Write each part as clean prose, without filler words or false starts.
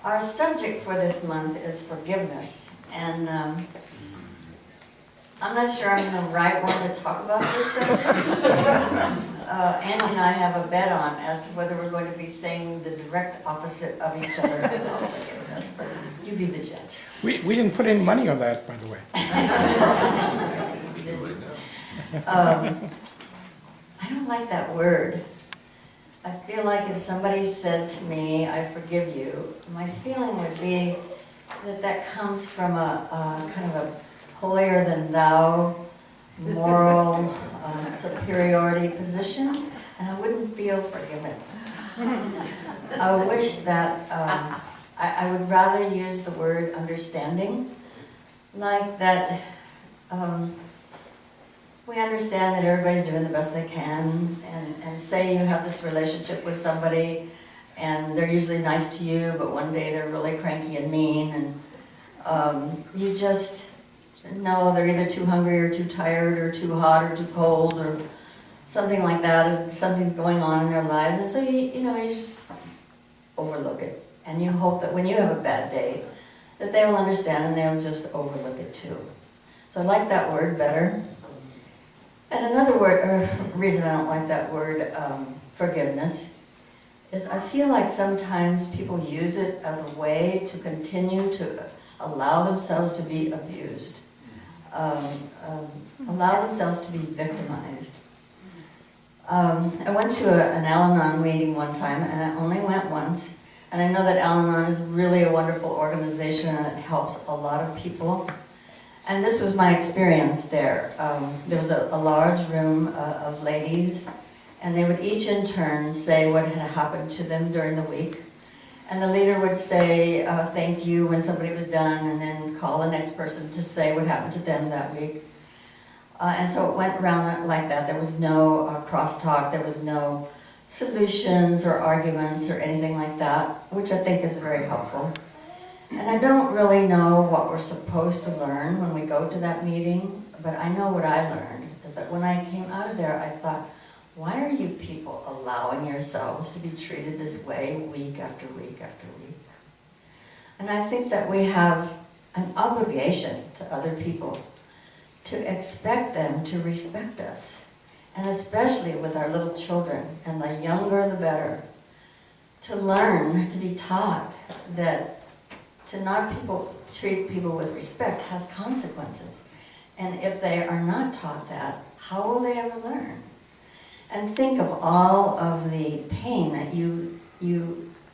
Our subject for this month is forgiveness, and I'm not sure I'm the right one to talk about this subject. Angie and I have a bet on as to whether we're going to be saying the direct opposite of each other about forgiveness, but you be the judge. We didn't put any money on that, by the way. I don't like that word. I feel like if somebody said to me, I forgive you, my feeling would be that that comes from a kind of a holier than thou moral superiority position, and I wouldn't feel forgiven. I wish that I would rather use the word understanding, like that we understand that everybody's doing the best they can, and say you have this relationship with somebody and they're usually nice to you, but one day they're really cranky and mean, and you just know they're either too hungry or too tired or too hot or too cold or something like that. Something's going on in their lives, and so you just overlook it, and you hope that when you have a bad day that they'll understand and they'll just overlook it too. So I like that word better. And another reason I don't like that word, forgiveness, is I feel like sometimes people use it as a way to continue to allow themselves to be abused, allow themselves to be victimized. I went to an Al-Anon meeting one time, and I only went once, and I know that Al-Anon is really a wonderful organization and it helps a lot of people. And this was my experience there. There was a large room of ladies, and they would each in turn say what had happened to them during the week. And the leader would say thank you when somebody was done, and then call the next person to say what happened to them that week. And so it went around like that. There was no crosstalk, there was no solutions or arguments or anything like that, which I think is very helpful. And I don't really know what we're supposed to learn when we go to that meeting, but I know what I learned is that when I came out of there, I thought, why are you people allowing yourselves to be treated this way week after week after week? And I think that we have an obligation to other people to expect them to respect us, and especially with our little children, and the younger the better, to learn, to be taught that to not treat people with respect has consequences. And if they are not taught that, how will they ever learn? And think of all of the pain that you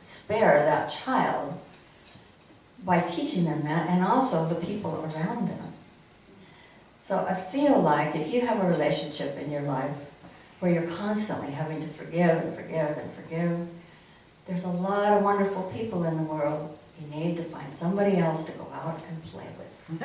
spare that child by teaching them that, and also the people around them. So I feel like if you have a relationship in your life where you're constantly having to forgive and forgive and forgive, there's a lot of wonderful people in the world. You need to find somebody else to go out and play with.